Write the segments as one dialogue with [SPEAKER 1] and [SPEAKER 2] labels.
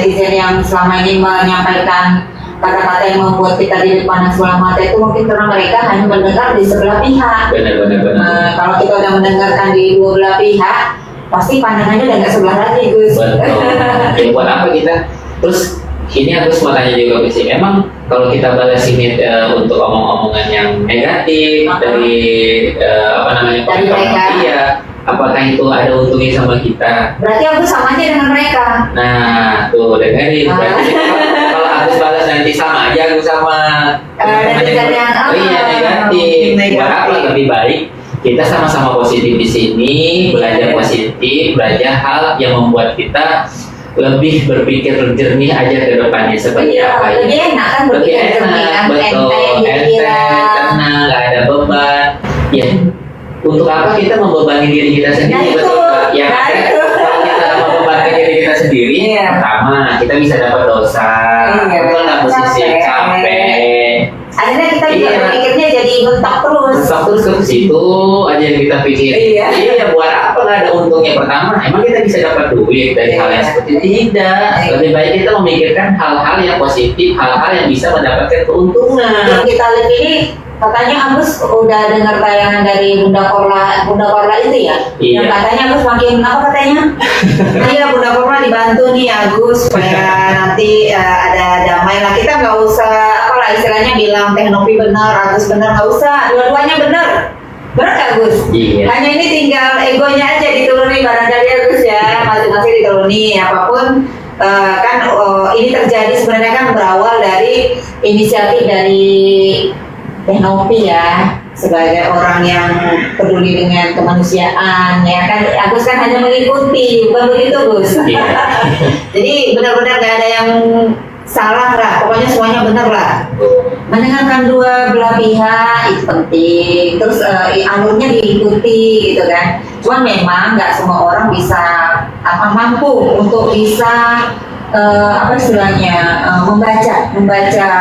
[SPEAKER 1] netizen yang selama ini menyampaikan kata-kata yang membuat kita di depan sebelah mata itu mungkin karena mereka hanya mendengar di sebelah pihak.
[SPEAKER 2] Benar.
[SPEAKER 1] Kalau kita udah mendengarkan di dua belah pihak, pasti pandangannya udah nggak sebelah lagi, Gus.
[SPEAKER 2] Betul. Buat apa kita? Terus ini aku mau tanya juga Gus, emang kalau kita balas ini untuk omong-omongan yang negatif dari
[SPEAKER 1] dari mereka,
[SPEAKER 2] iya, apakah itu ada untungnya sama kita?
[SPEAKER 1] Berarti aku sama aja dengan mereka.
[SPEAKER 2] Nah, tuh dengerin. Berarti kalau aku balas nanti sama aja aku sama
[SPEAKER 1] netizen yang
[SPEAKER 2] negatif. Buat apa? Lebih baik kita sama-sama positif di sini, belajar positif, belajar hal yang membuat kita lebih berpikir jernih aja ke depannya seperti apa.
[SPEAKER 1] Lebih enak kan
[SPEAKER 2] lebih enak, betul, enteng, tenang, nggak ada beban. Ya, untuk apa kita membebani diri kita sendiri? Kalau kita membebani diri kita sendiri, pertama kita bisa dapat dosa, betul nggak, posisi capek.
[SPEAKER 1] Akhirnya kita juga berpikirnya jadi mentok terus
[SPEAKER 2] ke situ aja yang kita pikirin. Iya, buat apa, nggak ada untungnya. Pertama, emang kita bisa dapat duit dari hal yang seperti itu? Tidak. Lebih baik kita memikirkan hal-hal yang positif, hal-hal yang bisa mendapatkan keuntungan.
[SPEAKER 1] Yang kita lihat ini, katanya Agus udah dengar tayangan dari Bunda Korla itu ya?
[SPEAKER 2] Iya.
[SPEAKER 1] Yang katanya Agus makin apa katanya? Iya, Bunda Korla dibantu nih Agus supaya nanti ada damai lah. Kita nggak usah istilahnya bilang Teh Novi benar, Agus benar, nggak usah, dua-duanya benar. Benar nggak Gus?
[SPEAKER 2] Iya.
[SPEAKER 1] Hanya ini tinggal egonya aja dituruni barangkali ya Gus ya, masing-masing dituruni apapun. Ini terjadi sebenarnya kan berawal dari inisiatif dari Teh Novi ya, sebagai orang yang peduli dengan kemanusiaan ya kan. Agus kan hanya mengikuti, bukan begitu Gus?
[SPEAKER 2] Iya.
[SPEAKER 1] Jadi benar-benar nggak ada yang salah lah, pokoknya semuanya benar lah. Mendengarkan dua belah pihak itu penting, terus alurnya diikuti gitu kan. Cuman memang nggak semua orang bisa mampu untuk bisa membaca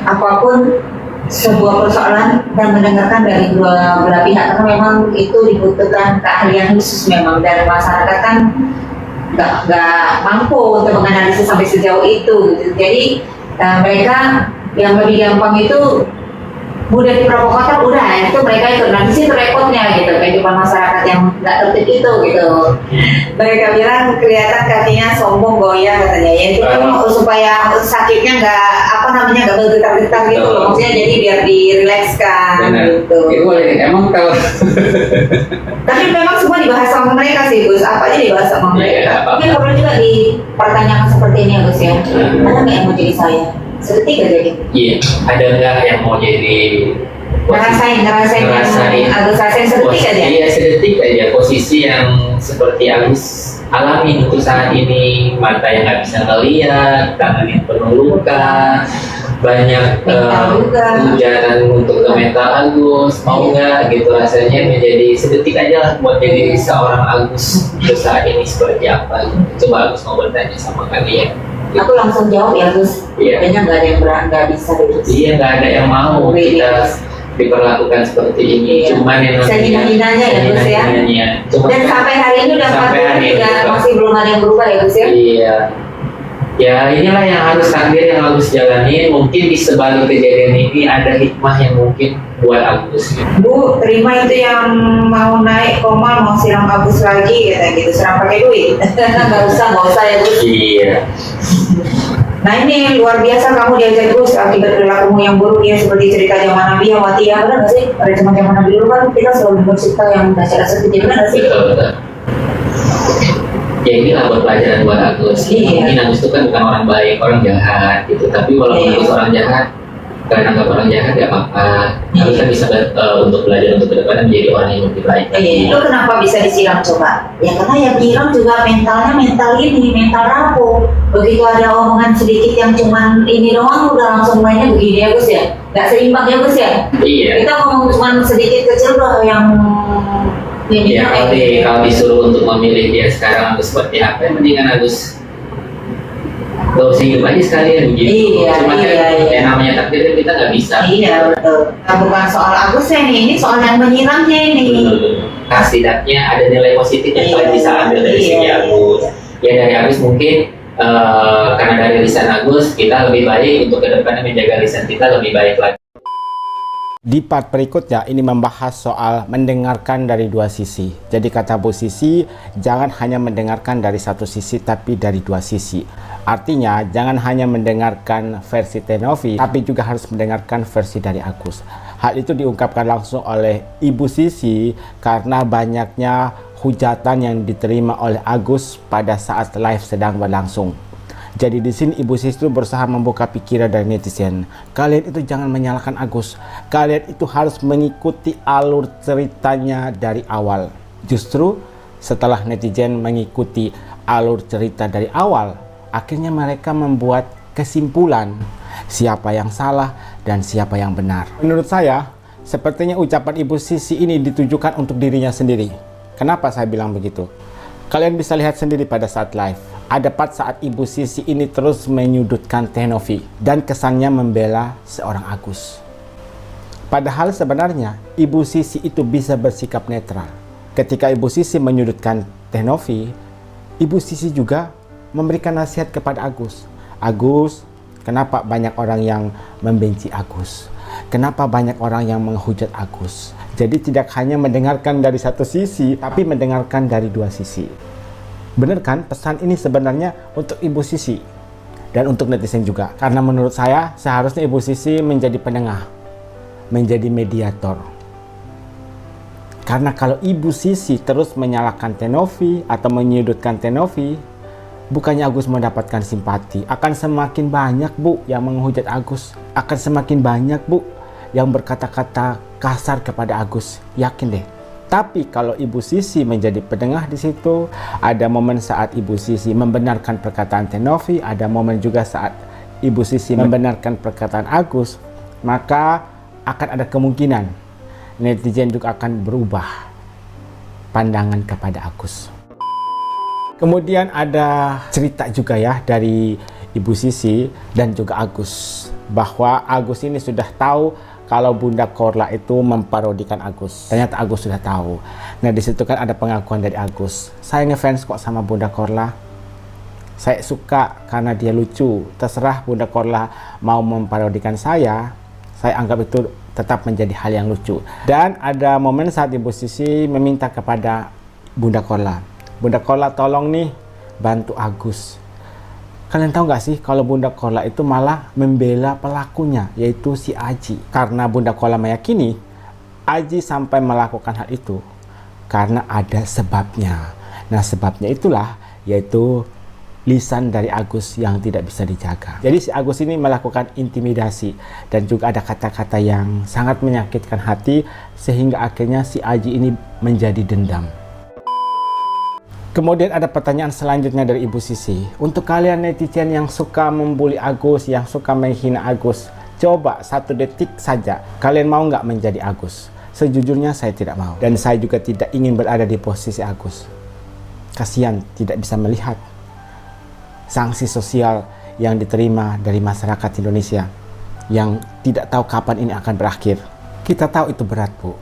[SPEAKER 1] apapun sebuah persoalan dan mendengarkan dari dua belah pihak, karena memang itu dibutuhkan keahlian khusus memang, dan masyarakat kan nggak mampu untuk menganalisis sampai sejauh itu gitu. Jadi mereka yang lebih gampang itu mudah diprovokator, udah itu mereka itu nanti sih repotnya gitu, kehidupan masyarakat yang nggak tertib itu gitu. Mereka bilang kelihatan kakinya sombong goyah katanya, ya itu kan supaya sakitnya nggak nggak bergetar-getar gitu loh, maksudnya jadi biar dirilekskan gitu.
[SPEAKER 2] Emang kalau
[SPEAKER 1] tapi memang semua dibahas sama mereka sih Gus, apa aja dibahas sama mereka. Mungkin perlu juga dipertanyakan seperti ini ya Gus ya, ada nggak yang mau jadi saya? Sedetik aja gitu.
[SPEAKER 2] Iya, ada nggak yang mau jadi
[SPEAKER 1] ngerasain Agus rasain sedetik aja?
[SPEAKER 2] Iya, sedetik aja posisi yang seperti Agus alami untuk saat ini, mata yang nggak bisa ngeliat, tangan yang penuh luka, banyak hujatan untuk ke mental Agus. Mau nggak gitu rasanya menjadi sedetik aja lah buat jadi seorang Agus untuk saat ini seperti apa? Coba Agus mau bertanya sama kalian.
[SPEAKER 1] Aku langsung jawab ya Gus. Kayaknya nggak ada yang nggak bisa gitu.
[SPEAKER 2] Iya, nggak ada yang mau kita diperlakukan seperti ini. Cuman yang
[SPEAKER 1] hina-hinanya ya Gus ya. Dan sampai hari ini udah 4 tahun juga masih belum ada yang berubah ya Gus ya.
[SPEAKER 2] Iya. Ya inilah yang harus takdir yang harus jalani. Mungkin di sebalik kejadian ini ada hikmah yang mungkin buat Agus.
[SPEAKER 1] Bu, terima itu yang mau naik Komal mau siram Agus lagi gitu, siram pakai duit. Nggak usah ya Gus.
[SPEAKER 2] Iya.
[SPEAKER 1] Nah ini luar biasa kamu diajar Gus, akibat perilakumu yang buruk ya, seperti cerita zaman Nabi Hawati ya, benar nggak sih? Pada zaman Nabi dulu kan kita selalu bercerita yang dasar-dasar kecil, benar nggak sih?
[SPEAKER 2] Betul. Ya inilah buat pelajaran buat Agus. Mungkin Agus itu kan bukan orang baik, orang jahat gitu. Tapi walaupun Agus orang jahat, karena anggap orang jahat gak apa-apa. Agus kan bisa untuk belajar untuk kedepannya menjadi orang yang lebih baik.
[SPEAKER 1] Itu kenapa bisa disiram coba? Ya karena yang nyiram juga mentalnya mental rapuh. Begitu ada omongan sedikit yang cuman ini doang udah langsung mainnya begini ya Gus ya. Gak seimbang ya Gus ya.
[SPEAKER 2] Iya.
[SPEAKER 1] Kita ngomong cuman sedikit kecil doang yang
[SPEAKER 2] ya kalau disuruh untuk memilih dia sekarang Agus seperti apa, mendingan Agus gak usah hidup aja sekalian begitu. Cuma yang namanya takdir kita nggak bisa.
[SPEAKER 1] Iya betul. Nah, bukan soal Agus ya ini soal yang menyiramnya ini.
[SPEAKER 2] Setidaknya ada nilai positif yang kalian bisa ambil dari segi Agus. Ya dari Agus mungkin karena dari lisan Agus kita lebih baik untuk kedepannya menjaga lisan kita lebih baik lagi.
[SPEAKER 3] Di part berikutnya ini membahas soal mendengarkan dari dua sisi. Jadi kata Bu Sisi, jangan hanya mendengarkan dari satu sisi tapi dari dua sisi. Artinya jangan hanya mendengarkan versi Tenovi tapi juga harus mendengarkan versi dari Agus. Hal itu diungkapkan langsung oleh Ibu Sisi karena banyaknya hujatan yang diterima oleh Agus pada saat live sedang berlangsung. Jadi di sini Ibu Sisi itu berusaha membuka pikiran dari netizen. Kalian itu jangan menyalahkan Agus. Kalian itu harus mengikuti alur ceritanya dari awal. Justru setelah netizen mengikuti alur cerita dari awal, akhirnya mereka membuat kesimpulan siapa yang salah dan siapa yang benar. Menurut saya, sepertinya ucapan Ibu Sisi ini ditujukan untuk dirinya sendiri. Kenapa saya bilang begitu? Kalian bisa lihat sendiri pada saat live. Ada part saat Ibu Sisi ini terus menyudutkan Tenovi dan kesannya membela seorang Agus. Padahal sebenarnya Ibu Sisi itu bisa bersikap netral. Ketika Ibu Sisi menyudutkan Tenovi, Ibu Sisi juga memberikan nasihat kepada Agus. Agus, kenapa banyak orang yang membenci Agus? Kenapa banyak orang yang menghujat Agus? Jadi tidak hanya mendengarkan dari satu sisi, tapi mendengarkan dari dua sisi. Benar kan, pesan ini sebenarnya untuk Ibu Sisi dan untuk netizen juga. Karena menurut saya seharusnya Ibu Sisi menjadi penengah, menjadi mediator. Karena kalau Ibu Sisi terus menyalahkan Tenovi atau menyudutkan Tenovi, bukannya Agus mendapatkan simpati, akan semakin banyak Bu yang menghujat Agus. Akan semakin banyak Bu yang berkata-kata kasar kepada Agus. Yakin deh. Tapi kalau Ibu Sisi menjadi penengah di situ, ada momen saat Ibu Sisi membenarkan perkataan Tenovi, ada momen juga saat Ibu Sisi membenarkan perkataan Agus, maka akan ada kemungkinan netizen juga akan berubah pandangan kepada Agus. Kemudian ada cerita juga ya dari Ibu Sisi dan juga Agus, bahwa Agus ini sudah tahu kalau Bunda Korla itu memparodikan Agus. Ternyata Agus sudah tahu. Nah di situ kan ada pengakuan dari Agus. Saya ngefans kok sama Bunda Korla. Saya suka karena dia lucu. Terserah Bunda Korla mau memparodikan saya anggap itu tetap menjadi hal yang lucu. Dan ada momen saat Ibu Sisi meminta kepada Bunda Korla, Bunda Korla tolong nih bantu Agus. Kalian tahu nggak sih kalau Bunda Korla itu malah membela pelakunya, yaitu si Aji. Karena Bunda Korla meyakini Aji sampai melakukan hal itu karena ada sebabnya. Nah sebabnya itulah yaitu lisan dari Agus yang tidak bisa dijaga. Jadi si Agus ini melakukan intimidasi dan juga ada kata-kata yang sangat menyakitkan hati sehingga akhirnya si Aji ini menjadi dendam. Kemudian ada pertanyaan selanjutnya dari Ibu Sisi. Untuk kalian netizen yang suka membuli Agus, yang suka menghina Agus, coba 1 detik saja, kalian mau nggak menjadi Agus? Sejujurnya saya tidak mau. Dan saya juga tidak ingin berada di posisi Agus. Kasihan tidak bisa melihat sanksi sosial yang diterima dari masyarakat Indonesia yang tidak tahu kapan ini akan berakhir. Kita tahu itu berat Bu.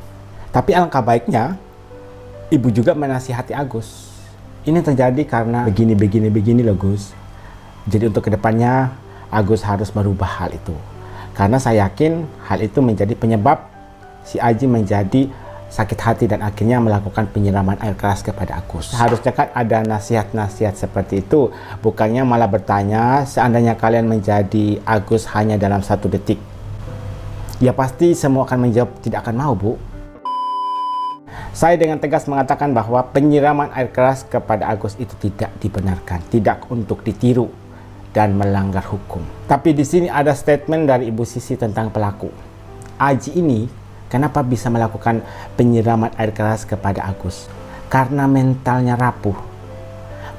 [SPEAKER 3] Tapi alangkah baiknya Ibu juga menasihati Agus. Ini terjadi karena begini loh Gus. Jadi untuk kedepannya Agus harus merubah hal itu. Karena saya yakin hal itu menjadi penyebab si Aji menjadi sakit hati dan akhirnya melakukan penyiraman air keras kepada Agus. Harusnya kan ada nasihat-nasihat seperti itu. Bukannya malah bertanya seandainya kalian menjadi Agus hanya dalam 1 detik. Ya pasti semua akan menjawab tidak akan mau Bu. Saya dengan tegas mengatakan bahwa penyiraman air keras kepada Agus itu tidak dibenarkan, tidak untuk ditiru dan melanggar hukum. Tapi di sini ada statement dari Ibu Sisi tentang pelaku. Aji ini kenapa bisa melakukan penyiraman air keras kepada Agus? Karena mentalnya rapuh.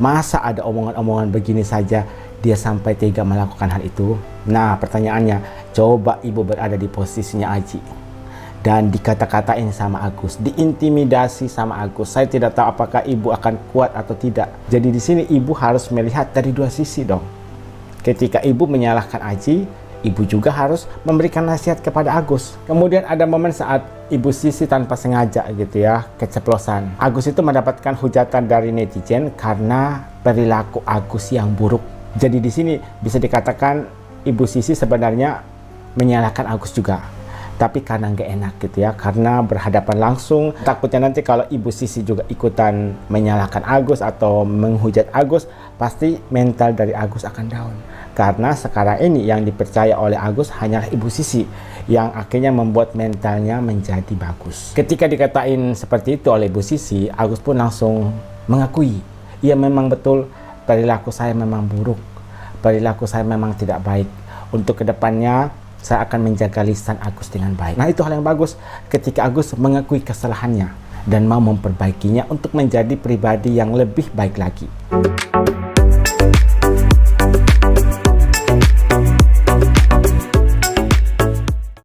[SPEAKER 3] Masa ada omongan-omongan begini saja dia sampai tega melakukan hal itu? Nah, pertanyaannya, coba Ibu berada di posisinya Aji dan dikata-katain sama Agus, diintimidasi sama Agus. Saya tidak tahu apakah Ibu akan kuat atau tidak. Jadi di sini Ibu harus melihat dari 2 sisi dong. Ketika Ibu menyalahkan Aji, Ibu juga harus memberikan nasihat kepada Agus. Kemudian ada momen saat Ibu Sisi tanpa sengaja gitu ya, keceplosan. Agus itu mendapatkan hujatan dari netizen karena perilaku Agus yang buruk. Jadi di sini bisa dikatakan Ibu Sisi sebenarnya menyalahkan Agus juga. Tapi karena nggak enak gitu ya, karena berhadapan langsung, takutnya nanti kalau Ibu Sisi juga ikutan menyalahkan Agus atau menghujat Agus, pasti mental dari Agus akan down. Karena sekarang ini yang dipercaya oleh Agus hanyalah Ibu Sisi, yang akhirnya membuat mentalnya menjadi bagus. Ketika dikatain seperti itu oleh Ibu Sisi, Agus pun langsung mengakui, iya memang betul, perilaku saya memang buruk, perilaku saya memang tidak baik. Untuk kedepannya saya akan menjaga lisan Agus dengan baik. Nah, itu hal yang bagus ketika Agus mengakui kesalahannya dan mau memperbaikinya untuk menjadi pribadi yang lebih baik lagi.